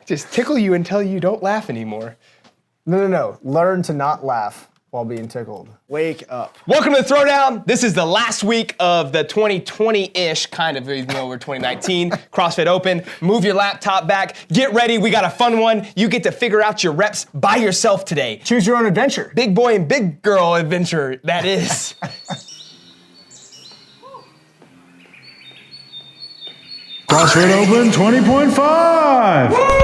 Just tickle you until you don't laugh anymore. No. Learn to not laugh while being tickled. Wake up. Welcome to the Throwdown. This is the last week of the 2020-ish, kind of, even though we're 2019, CrossFit Open. Move your laptop back. Get ready. We got a fun one. You get to figure out your reps by yourself today. Choose your own adventure. Big boy and big girl adventure, that is. CrossFit Open 20.5.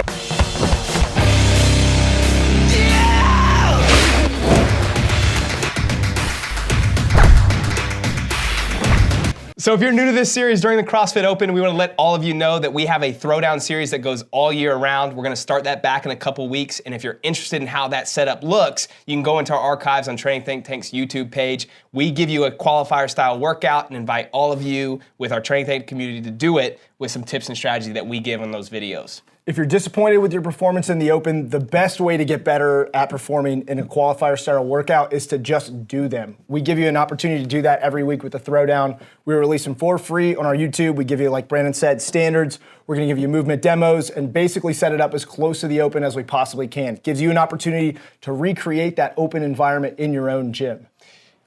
So if you're new to this series during the CrossFit Open, we want to let all of you know that we have a Throwdown series that goes all year round. We're going to start that back in a couple weeks, and if you're interested in how that setup looks, you can go into our archives on Training Think Tank's YouTube page. We give you a qualifier style workout and invite all of you with our Training Think community to do it with some tips and strategy that we give on those videos. If you're disappointed with your performance in the Open, the best way to get better at performing in a qualifier style workout is to just do them. We give you an opportunity to do that every week with the Throwdown. We release them for free on our YouTube. We give you, like Brandon said, standards. We're gonna give you movement demos and basically set it up as close to the Open as we possibly can. Gives you an opportunity to recreate that Open environment in your own gym.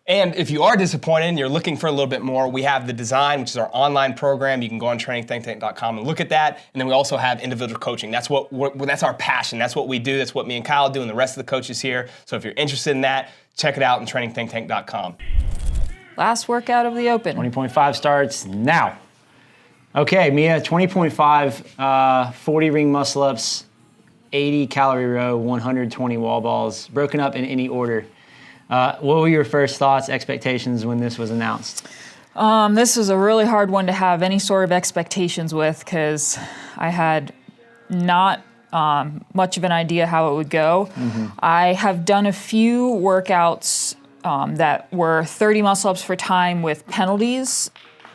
And if you are disappointed and you're looking for a little bit more, we have the Design, which is our online program. You can go on trainingthinktank.com and look at that. And then we also have individual coaching. That's that's our passion. That's what we do. That's what me and Kyle do and the rest of the coaches here. So if you're interested in that, check it out on trainingthinktank.com. Last workout of the Open. 20.5 starts now. Okay, Mia, 20.5, 40 ring muscle ups, 80 calorie row, 120 wall balls, broken up in any order. What were your first thoughts, expectations when this was announced? This was a really hard one to have any sort of expectations with because I had not much of an idea how it would go. Mm-hmm. I have done a few workouts that were 30 muscle-ups for time with penalties.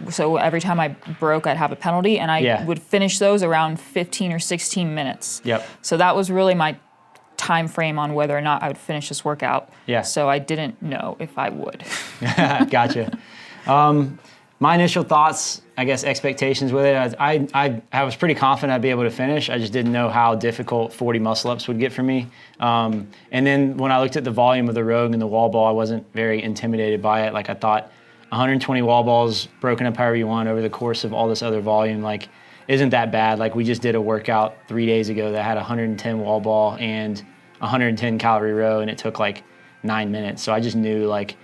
So every time I broke, I'd have a penalty, and I would finish those around 15 or 16 minutes. Yep. So that was really my time frame on whether or not I would finish this workout. Yeah. So I didn't know if I would. Gotcha. My initial thoughts, I guess, expectations with it, I was pretty confident I'd be able to finish. I just didn't know how difficult 40 muscle-ups would get for me. And then when I looked at the volume of the rogue and the wall ball, I wasn't very intimidated by it. Like, I thought 120 wall balls broken up however you want over the course of all this other volume, like, isn't that bad. Like, we just did a workout 3 days ago that had 110 wall ball and 110 calorie row, and it took like 9 minutes. So I just knew, like,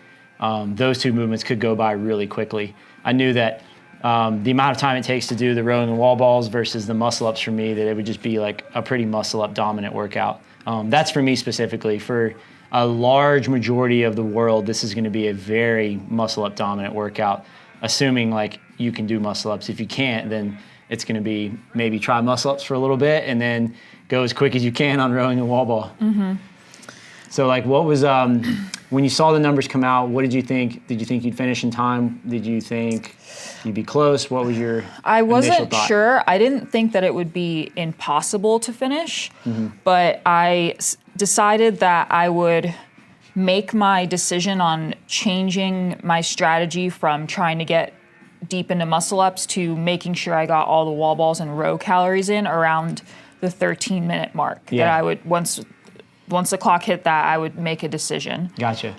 those two movements could go by really quickly. I knew that the amount of time it takes to do the rowing and wall balls versus the muscle ups for me, that it would just be like a pretty muscle up dominant workout. That's for me specifically. For a large majority of the world, this is going to be a very muscle up dominant workout, assuming like you can do muscle ups. If you can't, then it's going to be maybe try muscle ups for a little bit and then go as quick as you can on rowing and wall ball. Mm-hmm. So, like, what was, when you saw the numbers come out, what did you think? Did you think you'd finish in time? Did you think you'd be close? What was your I wasn't initial thought? sure. I didn't think that it would be impossible to finish, but I decided that I would make my decision on changing my strategy from trying to get deep into muscle ups to making sure I got all the wall balls and row calories in around the 13-minute mark. Yeah. That I would, once the clock hit that, I would make a decision. Gotcha.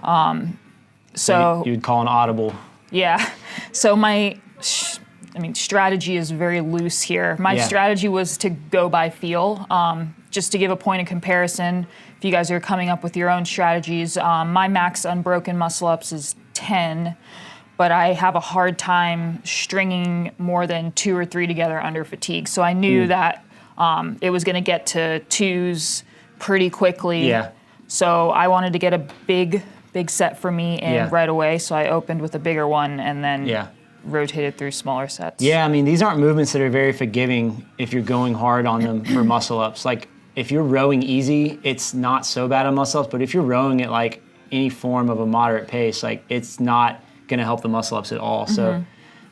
So you'd call an audible. Yeah. So my strategy is very loose here. My strategy was to go by feel. Just to give a point of comparison, if you guys are coming up with your own strategies, my max unbroken muscle ups is 10. But I have a hard time stringing more than 2 or 3 together under fatigue. So I knew that it was going to get to 2s pretty quickly. Yeah. So I wanted to get a big set for me in right away. So I opened with a bigger one and then rotated through smaller sets. Yeah, I mean, these aren't movements that are very forgiving if you're going hard on them for muscle ups. Like, if you're rowing easy, it's not so bad on muscle ups. But if you're rowing at like any form of a moderate pace, like, it's not going to help the muscle ups at all. So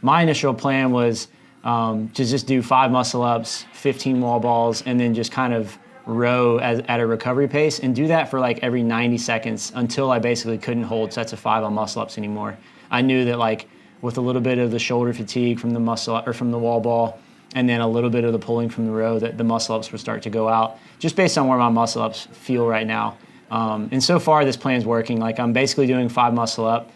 my initial plan was to just do 5 muscle ups, 15 wall balls, and then just kind of row at a recovery pace and do that for like every 90 seconds until I basically couldn't hold sets of 5 on muscle ups anymore. I knew that, like, with a little bit of the shoulder fatigue from the muscle or from the wall ball, and then a little bit of the pulling from the row, that the muscle ups would start to go out, just based on where my muscle ups feel right now. And so far, this plan's working. Like, I'm basically doing 5 muscle up.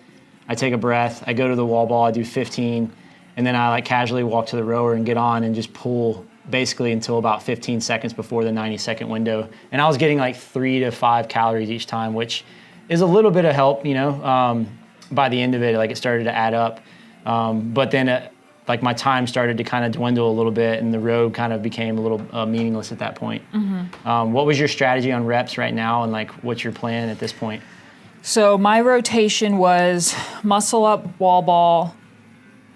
I take a breath, I go to the wall ball, I do 15, and then I like casually walk to the rower and get on and just pull basically until about 15 seconds before the 90-second window. And I was getting like 3 to 5 calories each time, which is a little bit of help, you know. By the end of it, like, it started to add up. But then like my time started to kind of dwindle a little bit, and the road kind of became a little meaningless at that point. What was your strategy on reps right now, and like what's your plan at this point? So my rotation was muscle up, wall ball,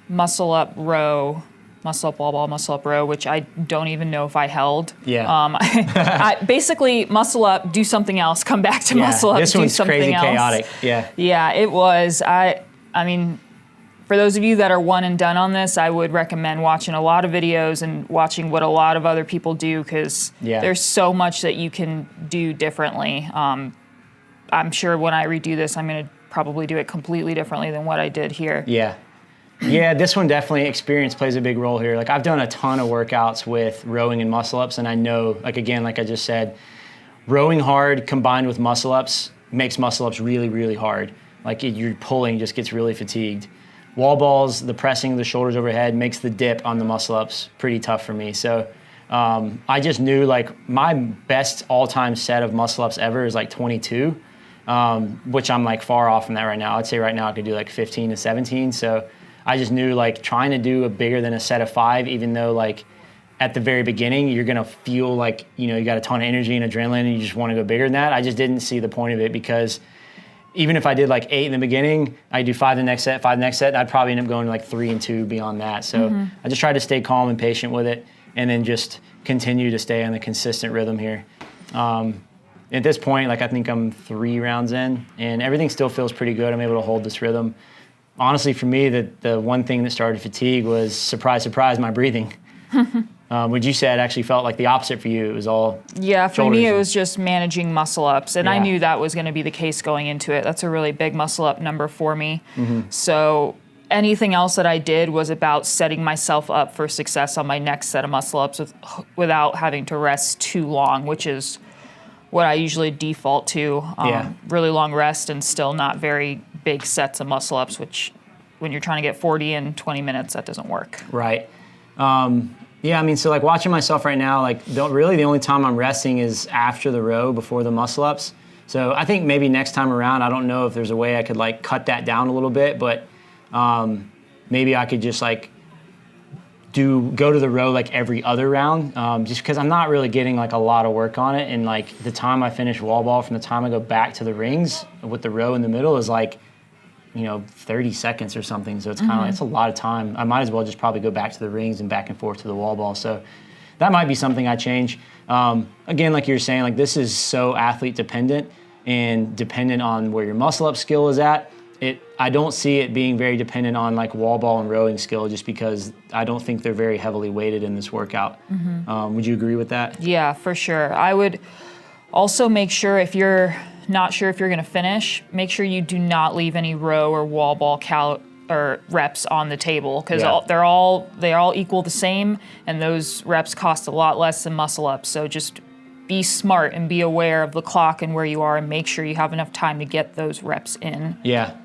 muscle up, row, muscle up, wall ball, muscle up, row, which I don't even know if I held. Yeah. I basically muscle up, do something else, come back to muscle up, do something else. This one's crazy chaotic. Yeah. Yeah, it was. I mean, for those of you that are one and done on this, I would recommend watching a lot of videos and watching what a lot of other people do, because there's so much that you can do differently. I'm sure when I redo this, I'm going to probably do it completely differently than what I did here. Yeah. Yeah, this one definitely, experience plays a big role here. Like, I've done a ton of workouts with rowing and muscle ups, and I know, like, again, like I just said, rowing hard combined with muscle ups makes muscle ups really, really hard. Like, your pulling just gets really fatigued. Wall balls, the pressing of the shoulders overhead makes the dip on the muscle ups pretty tough for me. So I just knew, like, my best all-time set of muscle ups ever is like 22, which I'm like far off from that right now. I'd say right now I could do like 15 to 17. So I just knew, like, trying to do a bigger than a set of 5, even though, like, at the very beginning, you're going to feel like, you know, you got a ton of energy and adrenaline and you just want to go bigger than that. I just didn't see the point of it, because even if I did like 8 in the beginning, I do 5 the next set, 5 the next set, I'd probably end up going to like 3 and 2 beyond that. So I just tried to stay calm and patient with it, and then just continue to stay on the consistent rhythm here. At this point, like, I think I'm 3 rounds in, and everything still feels pretty good. I'm able to hold this rhythm. Honestly, for me, the one thing that started fatigue was, surprise, surprise, my breathing. Would you say it actually felt like the opposite for you? It was all for me, it was just managing muscle ups, and I Yeah. knew that was going to be the case going into it. That's a really big muscle up number for me. So anything else that I did was about setting myself up for success on my next set of muscle ups without having to rest too long, which is what I usually default to. Really long rest and still not very big sets of muscle ups, which when you're trying to get 40 in 20 minutes, that doesn't work. Right. Yeah, I mean, so like watching myself right now, like really the only time I'm resting is after the row, before the muscle ups. So I think maybe next time around, I don't know if there's a way I could like cut that down a little bit, but maybe I could just like go to the row like every other round, just because I'm not really getting like a lot of work on it. And like the time I finish wall ball from the time I go back to the rings with the row in the middle is like, 30 seconds or something. So it's kind of like, it's a lot of time. I might as well just probably go back to the rings and back and forth to the wall ball. So that might be something I change. Again, like you're saying, like this is so athlete dependent and dependent on where your muscle up skill is at. I don't see it being very dependent on like wall ball and rowing skill, just because I don't think they're very heavily weighted in this workout. Would you agree with that? Yeah, for sure. I would also make sure, if you're not sure if you're going to finish, make sure you do not leave any row or wall ball or reps on the table, because they all equal the same, and those reps cost a lot less than muscle ups. So just be smart and be aware of the clock and where you are, and make sure you have enough time to get those reps in. Yeah,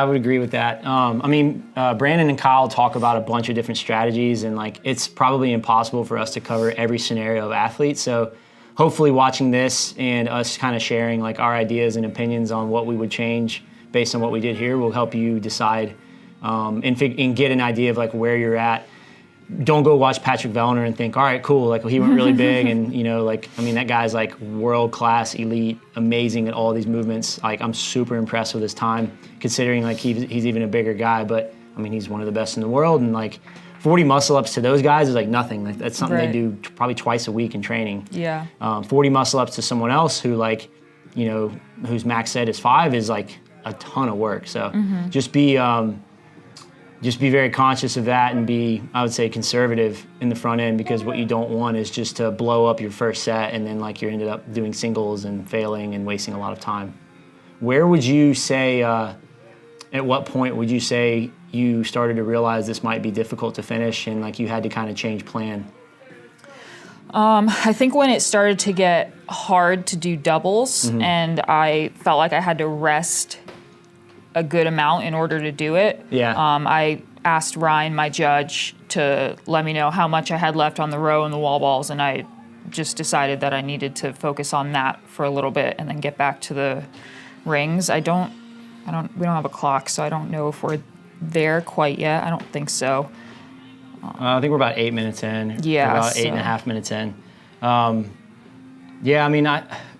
I would agree with that. Brandon and Kyle talk about a bunch of different strategies, and like it's probably impossible for us to cover every scenario of athletes. So hopefully watching this and us kind of sharing like our ideas and opinions on what we would change based on what we did here will help you decide and get an idea of like where you're at. Don't go watch Patrick Vellner and think, all right, cool, like he went really big, and that guy's like world-class, elite, amazing at all these movements. Like I'm super impressed with his time, considering like he's even a bigger guy, but I mean he's one of the best in the world, and like 40 muscle ups to those guys is like nothing. Like that's something they do probably twice a week in training. 40 muscle ups to someone else who like, whose max set is 5 is like a ton of work. So just be very conscious of that, and be, I would say, conservative in the front end, because what you don't want is just to blow up your first set and then like you ended up doing singles and failing and wasting a lot of time. Where would you say, at what point would you say you started to realize this might be difficult to finish and like you had to kind of change plan? I think when it started to get hard to do doubles and I felt like I had to rest a good amount in order to do it. Yeah. I asked Ryan, my judge, to let me know how much I had left on the row and the wall balls, and I just decided that I needed to focus on that for a little bit and then get back to the rings. We don't have a clock, so I don't know if we're there quite yet. I don't think so. I think we're about 8 minutes in. Yeah. We're about 8.5 minutes in. Yeah, I mean,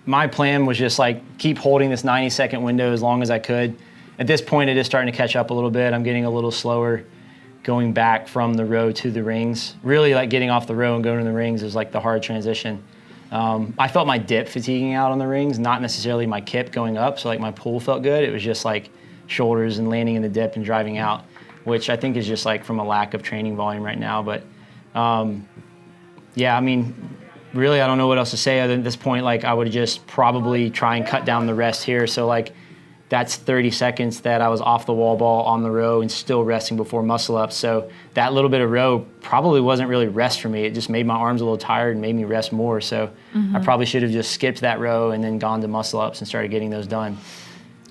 my plan was just like keep holding this 90-second window as long as I could. At this point, it is starting to catch up a little bit. I'm getting a little slower going back from the row to the rings. Really, like getting off the row and going to the rings is like the hard transition. I felt my dip fatiguing out on the rings, not necessarily my kip going up. So like my pull felt good. It was just like shoulders and landing in the dip and driving out, which I think is just like from a lack of training volume right now. But yeah, I mean, really, I don't know what else to say other than at this point, like I would just probably try and cut down the rest here. So like that's 30 seconds that I was off the wall ball on the row and still resting before muscle ups. So that little bit of row probably wasn't really rest for me. It just made my arms a little tired and made me rest more. So I probably should have just skipped that row and then gone to muscle ups and started getting those done.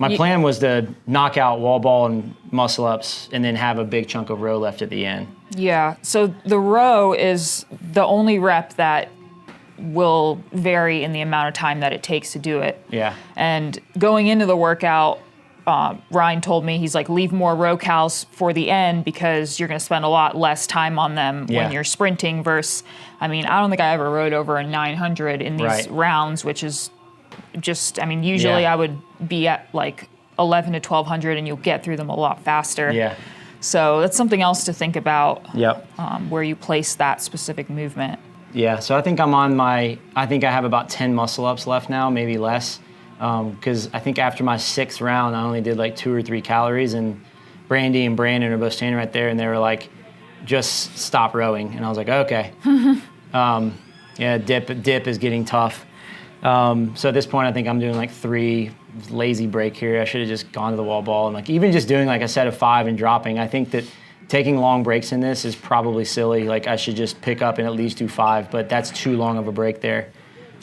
My plan was to knock out wall ball and muscle ups and then have a big chunk of row left at the end. Yeah, so the row is the only rep that will vary in the amount of time that it takes to do it. Yeah. And going into the workout, Ryan told me, he's like, leave more row cows for the end because you're going to spend a lot less time on them when you're sprinting versus, I mean, I don't think I ever rode over a 900 in these rounds, which is just, I mean, usually I would be at like 11 to 1200 and you'll get through them a lot faster. Yeah. So that's something else to think about. Yep. Where you place that specific movement. Yeah, so I think I think I have about 10 muscle ups left now, maybe less. Because I think after my 6th round, I only did like 2 or 3 calories, and Brandy and Brandon are both standing right there, and they were like, just stop rowing. And I was like, okay. Yeah, dip is getting tough. So at this point, I think I'm doing like 3 lazy break here. I should have just gone to the wall ball, and like even just doing like a set of 5 and dropping. I think that taking long breaks in this is probably silly. Like I should just pick up and at least do 5, but that's too long of a break there.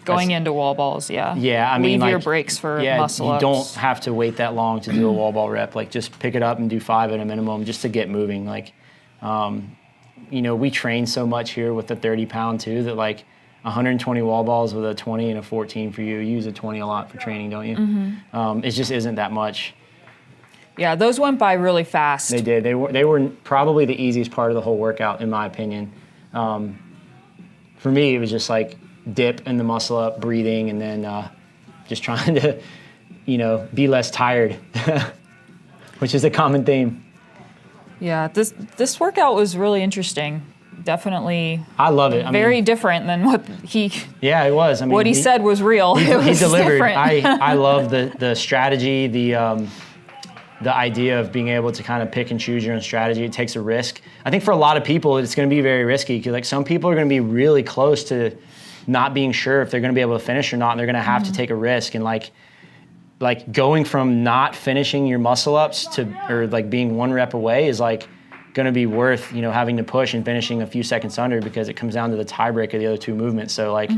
Going into wall balls, yeah. Yeah, I mean, leave your like, breaks for yeah, muscle ups. you don't have to wait that long to do a wall ball rep. Like just pick it up and do 5 at a minimum just to get moving. Like, you know, we train so much here with the 30-pound too that like 120 wall balls with a 20 and a 14 for you. You use a 20 a lot for training, don't you? It just isn't that much. Yeah, those went by really fast. They did. They were probably the easiest part of the whole workout, in my opinion. For me, it was just like dip in the muscle up, breathing, and then just trying to, you know, be less tired, which is a common theme. Yeah, this workout was really interesting. Definitely. I love it. Very different than what he. Yeah, it was. I mean, what he said was real. He delivered. Different. I love the strategy, the idea of being able to kind of pick and choose your own strategy. It takes a risk. I think for a lot of people, it's going to be very risky because like some people are going to be really close to not being sure if they're going to be able to finish or not, and they're going to have to take a risk. And like going from not finishing your muscle ups or like being 1 rep away is like going to be worth, you know, having to push and finishing a few seconds under because it comes down to the tiebreak of the other 2 movements. So like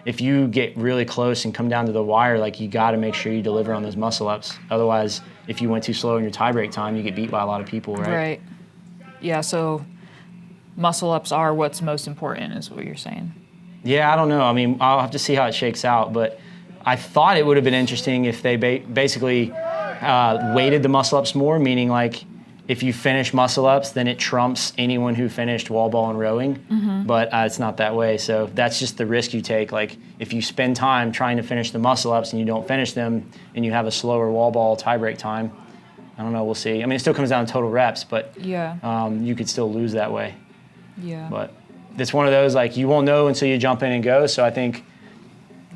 if you get really close and come down to the wire, like you got to make sure you deliver on those muscle ups. Otherwise, if you went too slow in your tiebreak time, you get beat by a lot of people, right? Right. Yeah, so muscle ups are what's most important is what you're saying. Yeah, I don't know. I mean, I'll have to see how it shakes out, but I thought it would have been interesting if they basically weighted the muscle ups more, meaning like if you finish muscle ups, then it trumps anyone who finished wall ball and rowing, but it's not that way. So that's just the risk you take. Like if you spend time trying to finish the muscle ups and you don't finish them and you have a slower wall ball tiebreak time, I don't know, we'll see. I mean, it still comes down to total reps, but you could still lose that way. Yeah. But it's one of those, like, you won't know until you jump in and go. So I think,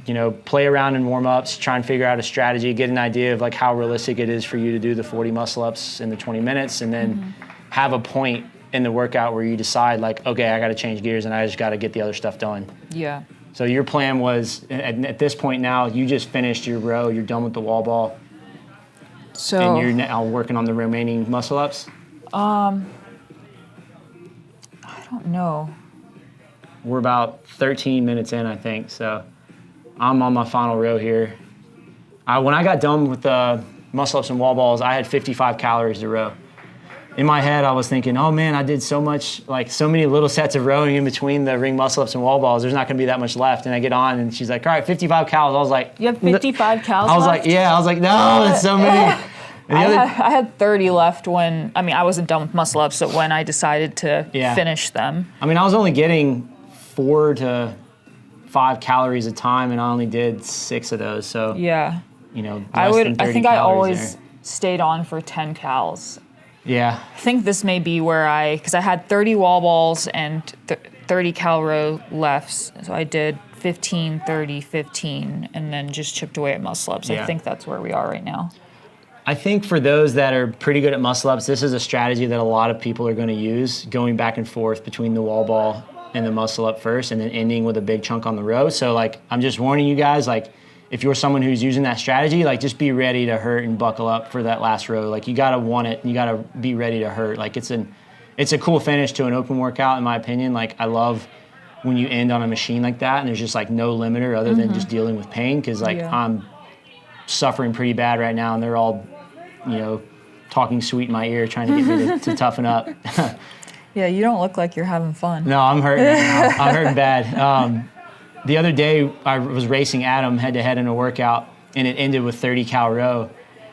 you know, play around in warm-ups, try and figure out a strategy, get an idea of like how realistic it is for you to do the 40 muscle-ups in the 20 minutes, and then have a point in the workout where you decide like, okay, I got to change gears and I just got to get the other stuff done. Yeah. So your plan was, at this point now, you just finished your row, you're done with the wall ball, So and you're now working on the remaining muscle-ups? I don't know. We're about 13 minutes in, I think, so I'm on my final row here. When I got done with the muscle-ups and wall balls, I had 55 calories a row. In my head, I was thinking, oh man, I did so much, like so many little sets of rowing in between the ring muscle-ups and wall balls, there's not gonna be that much left. And I get on and she's like, all right, 55 calories. I was like, You have 55 calories I was left? like, yeah, I was like, no, that's so many. And the I had 30 left when, I wasn't done with muscle-ups, so when I decided to finish them. I mean, I was only getting 4 to 5 calories a time and I only did 6 of those. So, Yeah. you know, I less than 30 think I calories always there. stayed on for 10 cals. Yeah. I think this may be where because I had 30 wall balls and 30 cal row lefts, so I did 15, 30, 15, and then just chipped away at muscle-ups. Yeah. I think that's where we are right now. I think for those that are pretty good at muscle-ups, this is a strategy that a lot of people are going to use, going back and forth between the wall ball and the muscle-up first, and then ending with a big chunk on the row. So, like, I'm just warning you guys, like, if you're someone who's using that strategy, like, just be ready to hurt and buckle up for that last row. Like, you gotta want it, you gotta be ready to hurt. Like, it's a cool finish to an open workout, in my opinion. Like, I love when you end on a machine like that and there's just like no limiter other than just dealing with pain, because like I'm suffering pretty bad right now and they're all, you know, talking sweet in my ear trying to get me to toughen up. Yeah, you don't look like you're having fun. No, I'm hurting right now. I'm hurting bad. The other day, I was racing Adam head-to-head in a workout, and it ended with 30 cal row,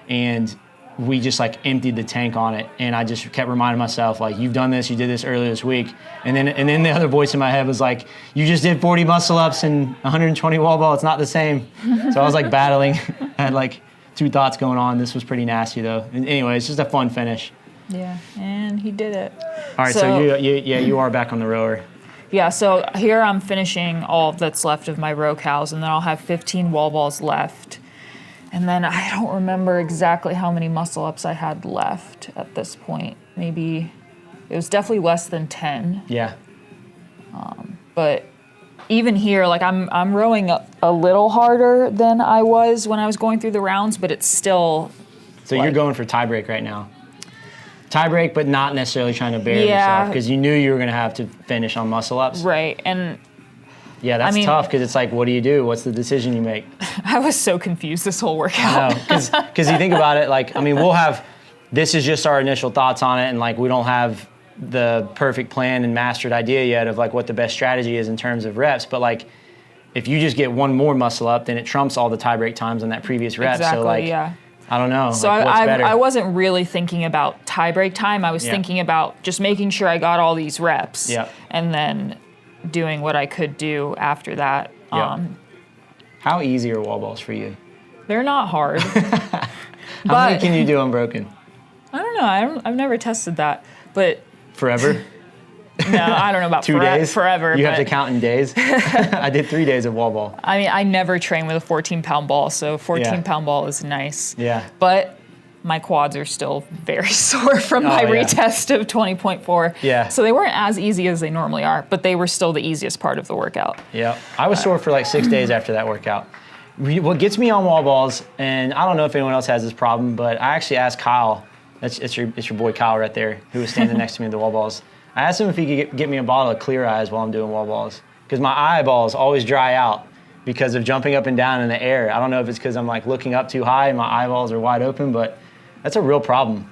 and we just like emptied the tank on it, and I just kept reminding myself, like, you've done this, you did this earlier this week, and then the other voice in my head was like, you just did 40 muscle-ups and 120 wall ball, it's not the same. So I was like battling, I had like 2 thoughts going on. This was pretty nasty though. And anyway, it's just a fun finish. Yeah, and he did it. All right, so you are back on the rower. Yeah, so here I'm finishing all that's left of my row cows, and then I'll have 15 wall balls left. And then I don't remember exactly how many muscle-ups I had left at this point. Maybe, it was definitely less than 10. Yeah. But even here, like I'm rowing a little harder than I was when I was going through the rounds, but it's still... So you're going for tie break right now. Tie break, but not necessarily trying to bury yourself, because you knew you were going to have to finish on muscle-ups. Right, and... Yeah, that's tough, because it's like, what do you do? What's the decision you make? I was so confused this whole workout. Because you think about it, like, I mean, this is just our initial thoughts on it, and like, we don't have the perfect plan and mastered idea yet of like what the best strategy is in terms of reps, but like, if you just get one more muscle up, then it trumps all the tie break times on that previous rep. Exactly, so like, yeah. I don't know. So like, what's better? I wasn't really thinking about tie break time. I was thinking about just making sure I got all these reps, and then doing what I could do after that. How easy are wall balls for you? They're not hard. How many can you do unbroken? I don't know. I've never tested that, but forever. No, I don't know about 2 days. Forever. You have to count in days. I did 3 days of wall ball. I mean, I never train with a 14-pound ball, so 14-pound ball is nice. Yeah. But my quads are still very sore from my retest of 20.4. Yeah. So they weren't as easy as they normally are, but they were still the easiest part of the workout. Yeah. I was sore for like 6 days after that workout. What gets me on wall balls, and I don't know if anyone else has this problem, but I actually asked Kyle, it's your boy Kyle right there, who was standing next to me at the wall balls. I asked him if he could get me a bottle of Clear Eyes while I'm doing wall balls, because my eyeballs always dry out because of jumping up and down in the air. I don't know if it's because I'm like looking up too high and my eyeballs are wide open, but that's a real problem.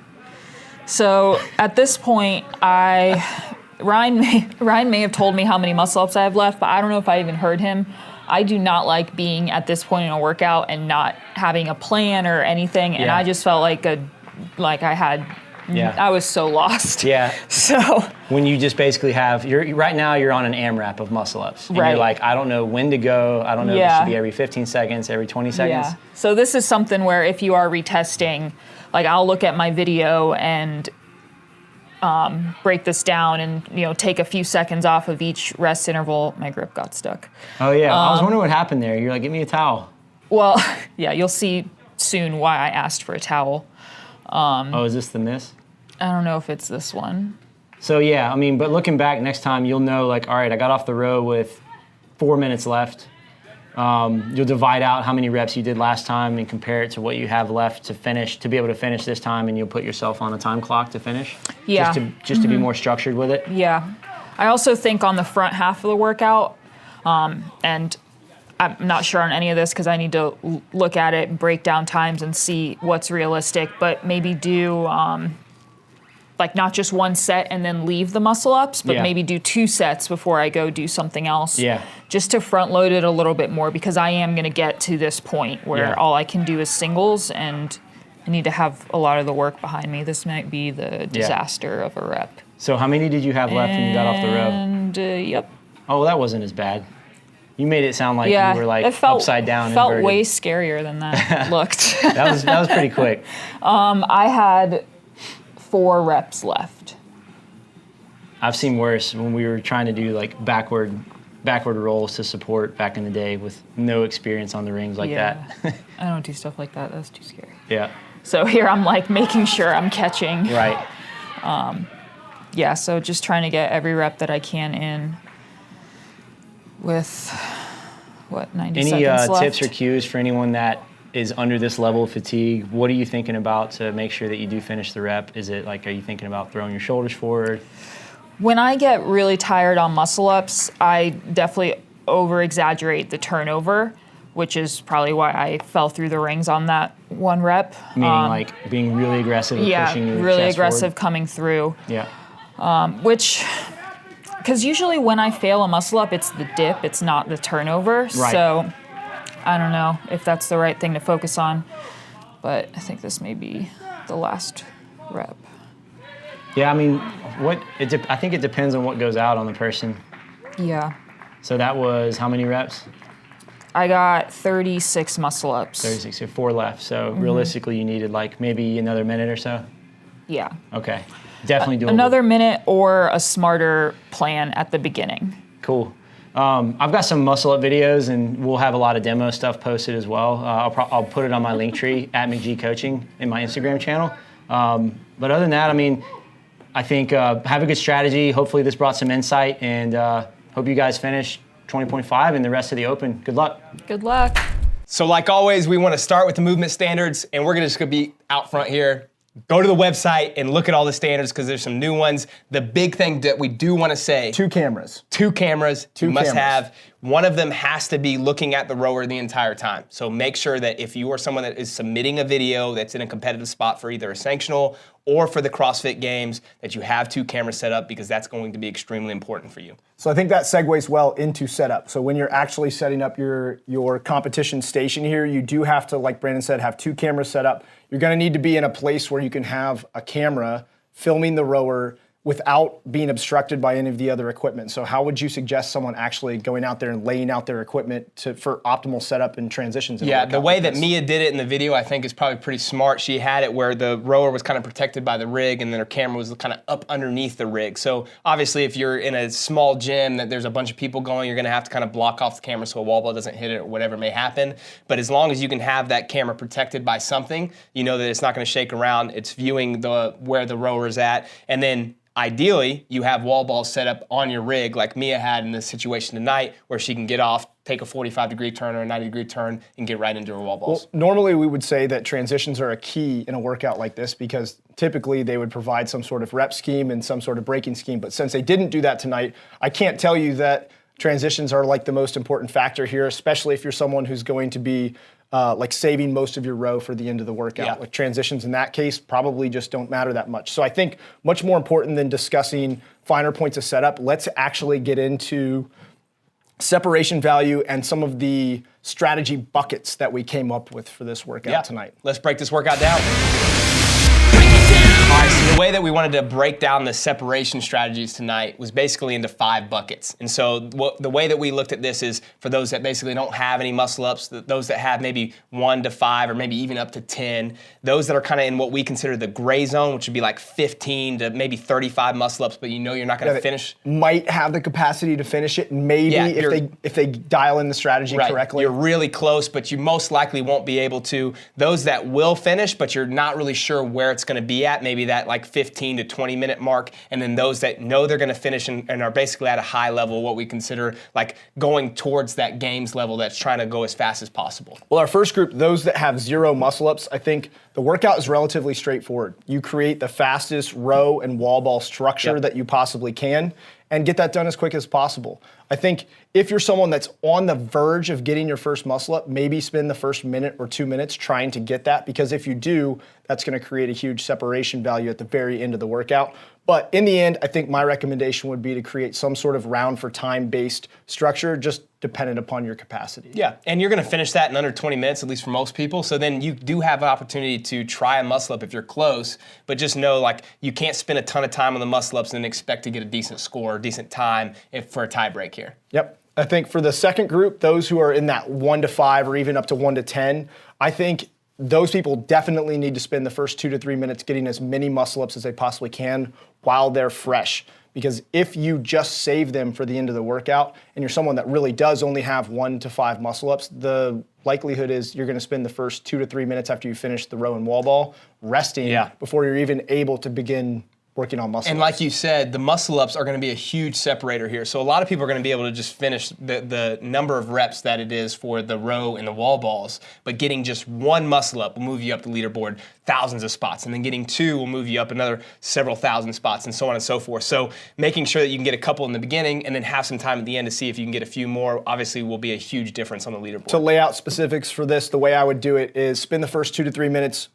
So at this point, Ryan may have told me how many muscle ups I have left, but I don't know if I even heard him. I do not like being at this point in a workout and not having a plan or anything, and I just felt like I was so lost. Yeah. So when you just basically right now you're on an AMRAP of muscle ups. And you're like, I don't know when to go. I don't know if it should be every 15 seconds, every 20 seconds. Yeah. So this is something where if you are retesting, like I'll look at my video and break this down and take a few seconds off of each rest interval. My grip got stuck. Oh yeah. I was wondering what happened there. You're like, give me a towel. Well, yeah, you'll see soon why I asked for a towel. Is this the miss? I don't know if it's this one. So yeah, I mean, but looking back next time, you'll know like, all right, I got off the row with 4 minutes left, You'll divide out how many reps you did last time and compare it to what you have left to finish, to be able to finish this time, and you'll put yourself on a time clock to finish. Yeah. Just to be more structured with it. Yeah. I also think on the front half of the workout, and I'm not sure on any of this because I need to look at it and break down times and see what's realistic, but maybe do like not just one set and then leave the muscle ups, but maybe do 2 sets before I go do something else. Yeah. Just to front load it a little bit more because I am going to get to this point where all I can do is singles and I need to have a lot of the work behind me. This might be the disaster of a rep. So how many did you have left when you got off the row? And yep. Oh, that wasn't as bad. You made it sound like you were like it felt, upside down. Felt inverted. way scarier than that looked. That was pretty quick. I had 4 reps left. I've seen worse when we were trying to do like backward rolls to support back in the day with no experience on the rings like that. I don't do stuff like that. That's too scary. Yeah. So here I'm like making sure I'm catching. Right. Yeah, so just trying to get every rep that I can in with, 90 Any seconds left. tips or cues for anyone that is under this level of fatigue? What are you thinking about to make sure that you do finish the rep? Is it like, are you thinking about throwing your shoulders forward? When I get really tired on muscle ups, I definitely over-exaggerate the turnover, which is probably why I fell through the rings on that 1 rep. Meaning like being really aggressive and pushing your really chest aggressive forward? coming through. Yeah. Because usually when I fail a muscle up, it's the dip, it's not the turnover. Right. So I don't know if that's the right thing to focus on, but I think this may be the last rep. Yeah, I mean, I think it depends on what goes out on the person. Yeah. So that was how many reps? I got 36 muscle ups. 36, so 4 left. So realistically, you needed like maybe another minute or so? Yeah. Okay, definitely doable. Another minute or a smarter plan at the beginning. Cool. I've got some muscle up videos, and we'll have a lot of demo stuff posted as well. I'll put it on my link tree at 𝐒𝐐𝐲 Coaching in my Instagram channel. But other than that, I mean, I think have a good strategy. Hopefully this brought some insight, and hope you guys finish 20.5 and the rest of the Open. Good luck. Good luck. So like always, we want to start with the movement standards, and we're just gonna be out front here. Go to the website and look at all the standards because there's some new ones. The big thing that we do want to say, 2 cameras. 2 cameras, you must cameras. have. One of them has to be looking at the rower the entire time. So make sure that if you are someone that is submitting a video that's in a competitive spot for either a sanctional or for the CrossFit Games, that you have 2 cameras set up because that's going to be extremely important for you. So I think that segues well into setup. So when you're actually setting up your competition station here, you do have to, like Brandon said, have 2 cameras set up. You're gonna need to be in a place where you can have a camera filming the rower without being obstructed by any of the other equipment. So how would you suggest someone actually going out there and laying out their equipment for optimal setup and transitions? Yeah, the way that Mia did it in the video, I think is probably pretty smart. She had it where the rower was kind of protected by the rig and then her camera was kind of up underneath the rig. So obviously if you're in a small gym that there's a bunch of people going, you're gonna have to kind of block off the camera so a wall ball doesn't hit it or whatever may happen. But as long as you can have that camera protected by something, you know that it's not gonna shake around, it's viewing where the rower is at, and then ideally, you have wall balls set up on your rig like Mia had in this situation tonight where she can get off, take a 45-degree turn or a 90-degree turn and get right into her wall balls. Well, normally we would say that transitions are a key in a workout like this because typically they would provide some sort of rep scheme and some sort of braking scheme. But since they didn't do that tonight, I can't tell you that transitions are like the most important factor here, especially if you're someone who's going to be like saving most of your row for the end of the workout. Yeah. Like transitions in that case probably just don't matter that much. So I think much more important than discussing finer points of setup, let's actually get into separation value and some of the strategy buckets that we came up with for this workout tonight. Let's break this workout down. All right, so the way that we wanted to break down the separation strategies tonight was basically into 5 buckets. And so the way that we looked at this is for those that basically don't have any muscle ups, those that have maybe 1 to 5 or maybe even up to 10, those that are kind of in what we consider the gray zone, which would be like 15 to maybe 35 muscle ups, but you know you're not going to finish. Might have the capacity to finish it, maybe if they dial in the strategy correctly. You're really close, but you most likely won't be able to. Those that will finish, but you're not really sure where it's going to be at, maybe that like 15 to 20 minute mark, and then those that know they're going to finish and are basically at a high level, what we consider like going towards that games level that's trying to go as fast as possible. Well, our first group, those that have 0 muscle ups, I think the workout is relatively straightforward. You create the fastest row and wall ball structure that you possibly can and get that done as quick as possible. I think if you're someone that's on the verge of getting your first muscle up, maybe spend the first minute or 2 minutes trying to get that, because if you do, that's going to create a huge separation value at the very end of the workout. But in the end, I think my recommendation would be to create some sort of round for time based structure, just dependent upon your capacity. Yeah, and you're going to finish that in under 20 minutes, at least for most people. So then you do have an opportunity to try a muscle up if you're close, but just know like you can't spend a ton of time on the muscle ups and expect to get a decent score, decent time for a tie break here. Yep. I think for the second group, those who are in that 1 to 5 or even up to 1 to 10, I think those people definitely need to spend the first 2 to 3 minutes getting as many muscle ups as they possibly can while they're fresh. Because if you just save them for the end of the workout and you're someone that really does only have 1 to 5 muscle ups, the likelihood is you're going to spend the first 2 to 3 minutes after you finish the row and wall ball resting before you're even able to begin working on muscle ups. And like you said, the muscle ups are going to be a huge separator here. So a lot of people are going to be able to just finish the number of reps that it is for the row and the wall balls, but getting just 1 muscle up will move you up the leaderboard thousands of spots, and then getting 2 will move you up another several thousand spots, and so on and so forth. So making sure that you can get a couple in the beginning and then have some time at the end to see if you can get a few more, obviously will be a huge difference on the leaderboard. To lay out specifics for this, the way I would do it is spend the first 2 to 3 minutes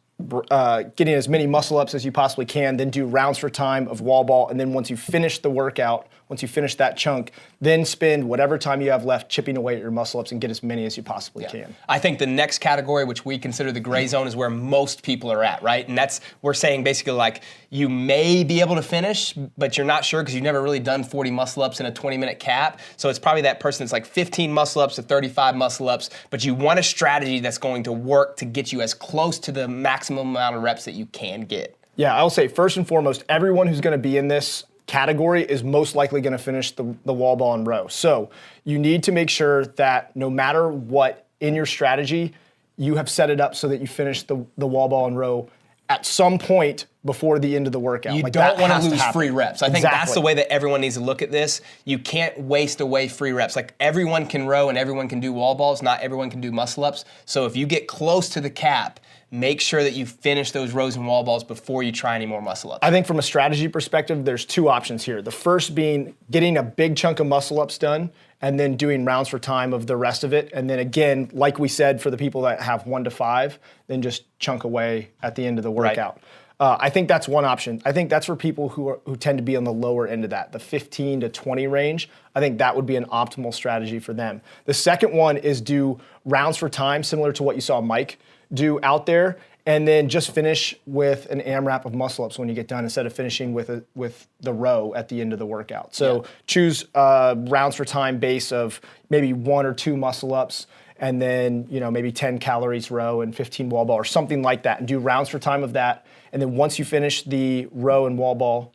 getting as many muscle ups as you possibly can, then do rounds for time of wall ball, and then once you finish the workout, once you finish that chunk, then spend whatever time you have left chipping away at your muscle ups and get as many as you possibly can. I think the next category, which we consider the gray zone, is where most people are at, right? And that's, we're saying basically like you may be able to finish, but you're not sure because you've never really done 40 muscle ups in a 20-minute cap. So it's probably that person that's like 15 muscle ups to 35 muscle ups, but you want a strategy that's going to work to get you as close to the maximum amount of reps that you can get. Yeah, I'll say first and foremost, everyone who's going to be in this category is most likely going to finish the wall ball and row. So you need to make sure that no matter what in your strategy, you have set it up so that you finish the wall ball and row at some point before the end of the workout. You don't want to lose free reps. I think that's the way that everyone needs to look at this. You can't waste away free reps. Like everyone can row and everyone can do wall balls, not everyone can do muscle ups. So if you get close to the cap, make sure that you finish those rows and wall balls before you try any more muscle ups. I think from a strategy perspective, there's 2 options here. The first being getting a big chunk of muscle ups done and then doing rounds for time of the rest of it. And then again, like we said, for the people that have 1 to 5, then just chunk away at the end of the workout. Right. I think that's one option. I think that's for people who tend to be on the lower end of that, the 15 to 20 range. I think that would be an optimal strategy for them. The second one is do rounds for time, similar to what you saw Mike do out there, and then just finish with an AMRAP of muscle ups when you get done, instead of finishing with the row at the end of the workout. So choose rounds for time base of maybe 1 or 2 muscle ups, and then maybe 10 calories row and 15 wall ball or something like that, and do rounds for time of that. And then once you finish the row and wall ball,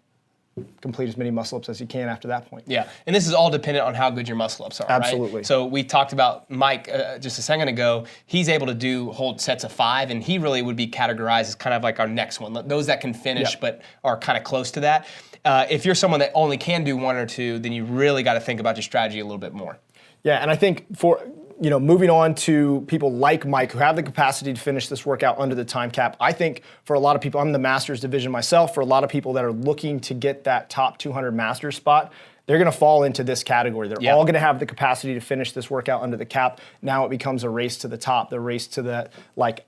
complete as many muscle ups as you can after that point. Yeah, and this is all dependent on how good your muscle ups are, Absolutely. Right? So we talked about Mike just a second ago. He's able to hold sets of 5, and he really would be categorized as kind of like our next one, those that can finish but are kind of close to that. If you're someone that only can do 1 or 2, then you really got to think about your strategy a little bit more. Yeah, and I think for moving on to people like Mike who have the capacity to finish this workout under the time cap, I think for a lot of people, I'm in the Masters division myself, for a lot of people that are looking to get that top 200 Masters spot, they're going to fall into this category. They're all going to have the capacity to finish this workout under the cap. Now it becomes a race to the top, the race to the,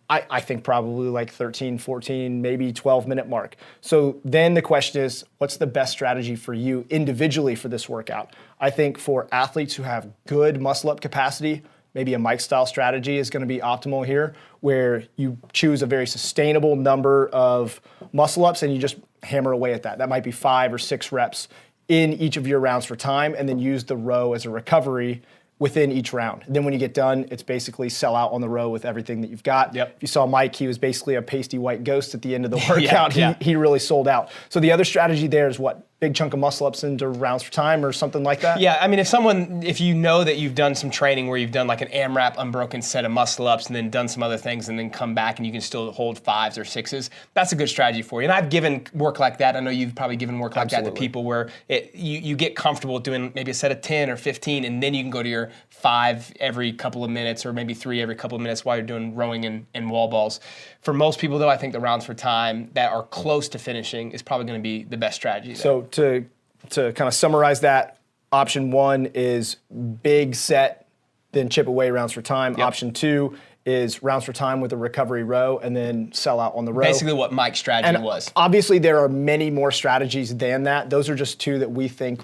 I think probably like 13, 14, maybe 12-minute mark. So then the question is, what's the best strategy for you individually for this workout? I think for athletes who have good muscle-up capacity, maybe a Mike-style strategy is going to be optimal here, where you choose a very sustainable number of muscle-ups and you just hammer away at that. That might be 5 or 6 reps in each of your rounds for time, and then use the row as a recovery within each round. And then when you get done, it's basically sell out on the row with everything that you've got. If you saw Mike, he was basically a pasty white ghost at the end of the workout. He really sold out. So the other strategy there is what? big chunk of muscle ups into rounds for time or something like that? Yeah, I mean, if you know that you've done some training where you've done like an AMRAP unbroken set of muscle ups and then done some other things and then come back and you can still hold 5s or 6s, that's a good strategy for you. And I've given work like that. I know you've probably given work like that to people where you get comfortable doing maybe a set of 10 or 15 and then you can go to your 5 every couple of minutes or maybe 3 every couple of minutes while you're doing rowing and wall balls. For most people though, I think the rounds for time that are close to finishing is probably going to be the best strategy there. So to kind of summarize that, option 1 is big set, then chip away rounds for time. Yep. Option 2 is rounds for time with a recovery row and then sell out on the row. Basically what Mike's strategy was. Obviously there are many more strategies than that. Those are just 2 that we think,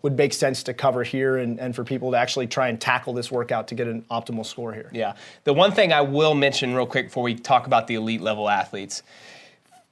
would make sense to cover here and for people to actually try and tackle this workout to get an optimal score here. Yeah. The one thing I will mention real quick before we talk about the elite level athletes,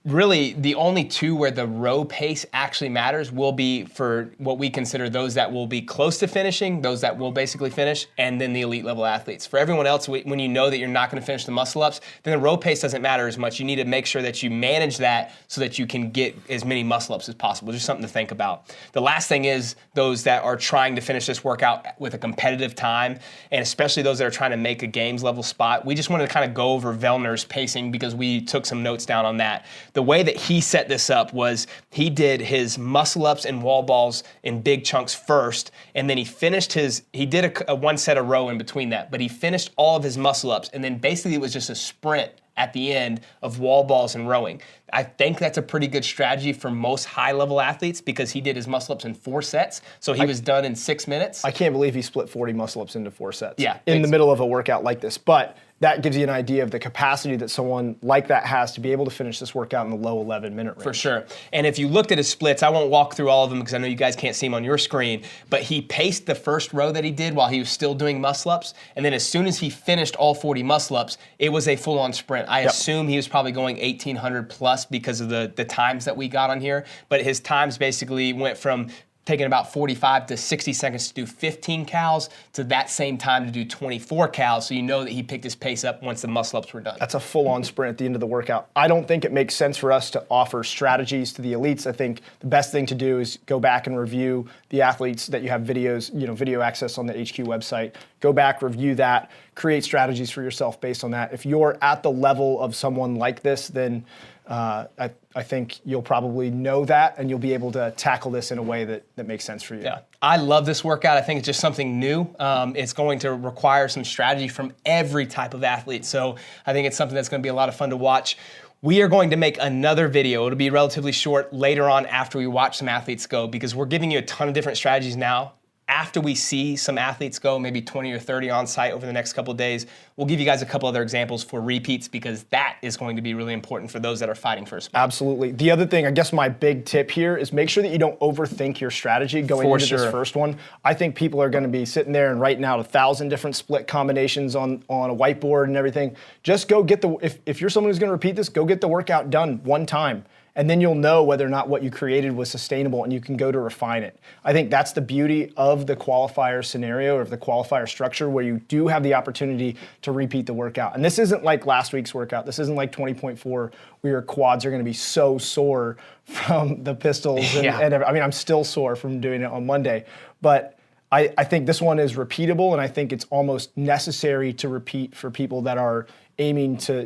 really the only 2 where the row pace actually matters will be for what we consider those that will be close to finishing, those that will basically finish, and then the elite level athletes. For everyone else, when you know that you're not going to finish the muscle ups, then the row pace doesn't matter as much. You need to make sure that you manage that so that you can get as many muscle ups as possible. Just something to think about. The last thing is those that are trying to finish this workout with a competitive time, and especially those that are trying to make a games level spot. We just wanted to kind of go over 𝐆𝐞𝐧𝐞𝐫𝐚𝐥 pacing because we took some notes down on that. The way that he set this up was he did his muscle ups and wall balls in big chunks first, and then he did a 1 set of row in between that, but he finished all of his muscle ups, and then basically it was just a sprint at the end of wall balls and rowing. I think that's a pretty good strategy for most high-level athletes because he did his muscle-ups in 4 sets, so he was done in 6 minutes. I can't believe he split 40 muscle-ups into 4 sets Yeah, in the middle of a workout like this. But that gives you an idea of the capacity that someone like that has to be able to finish this workout in the low 11-minute range. For sure. And if you looked at his splits, I won't walk through all of them because I know you guys can't see them on your screen, but he paced the first row that he did while he was still doing muscle-ups, and then as soon as he finished all 40 muscle-ups, it was a full-on sprint. I assume he was probably going 1,800 plus because of the times that we got on here, but his times basically went from taking about 45 to 60 seconds to do 15 cals to that same time to do 24 cals, so you know that he picked his pace up once the muscle-ups were done. That's a full-on sprint at the end of the workout. I don't think it makes sense for us to offer strategies to the elites. I think the best thing to do is go back and review the athletes that you have videos, video access on the HQ website. Go back, review that, create strategies for yourself based on that. If you're at the level of someone like this, then I think you'll probably know that and you'll be able to tackle this in a way that makes sense for you. Yeah, I love this workout. I think it's just something new. It's going to require some strategy from every type of athlete. So I think it's something that's going to be a lot of fun to watch. We are going to make another video. It'll be relatively short later on after we watch some athletes go because we're giving you a ton of different strategies now. After we see some athletes go, maybe 20 or 30 on site over the next couple of days, we'll give you guys a couple other examples for repeats because that is going to be really important for those that are fighting for a spot. Absolutely. The other thing, I guess my big tip here is make sure that you don't overthink your strategy going into this first one. I think people are going to be sitting there and writing out 1,000 different split combinations on a whiteboard and everything. Just go get if you're someone who's going to repeat this, go get the workout done one time. And then you'll know whether or not what you created was sustainable and you can go to refine it. I think that's the beauty of the qualifier scenario or the qualifier structure where you do have the opportunity to repeat the workout. And this isn't like last week's workout. This isn't like 20.4 where your quads are gonna be so sore from the pistols. And I mean, I'm still sore from doing it on Monday. But I think this one is repeatable and I think it's almost necessary to repeat for people that are aiming to,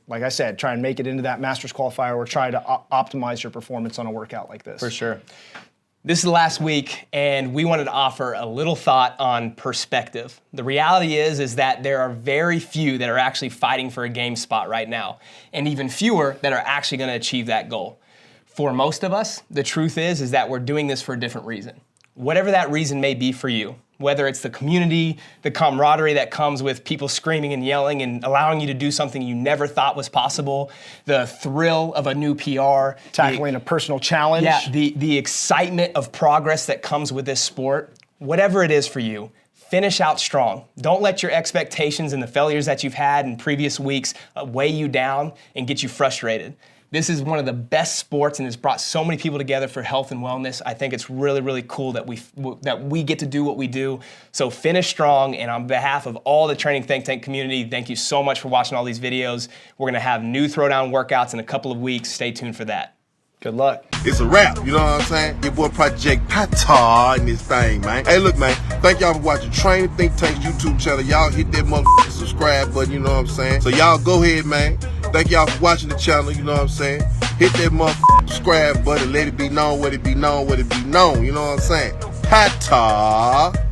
like I said, try and make it into that Masters qualifier or try to optimize your performance on a workout like this. For sure. This is the last week, and we wanted to offer a little thought on perspective. The reality is that there are very few that are actually fighting for a game spot right now, and even fewer that are actually going to achieve that goal. For most of us, the truth is that we're doing this for a different reason. Whatever that reason may be for you, whether it's the community, the camaraderie that comes with people screaming and yelling and allowing you to do something you never thought was possible, the thrill of a new PR. Tackling a personal challenge. Yeah, the excitement of progress that comes with this sport. Whatever it is for you, finish out strong. Don't let your expectations and the failures that you've had in previous weeks weigh you down and get you frustrated. This is one of the best sports and it's brought so many people together for health and wellness. I think it's really, really cool that we get to do what we do. So finish strong, and on behalf of all the Training Think Tank community, thank you so much for watching all these videos. We're gonna have new throwdown workouts in a couple of weeks. Stay tuned for that. Good luck. It's a wrap, you know what I'm saying? Your boy Project Pata in this thing, man. Hey, look, man, thank y'all for watching Training Think Tank's YouTube channel. Y'all hit that motherfucking subscribe button, you know what I'm saying? So y'all go ahead, man. Thank y'all for watching the channel, you know what I'm saying? Hit that motherfucking subscribe button, let it be known, what it be known, what it be known, you know what I'm saying? Pata.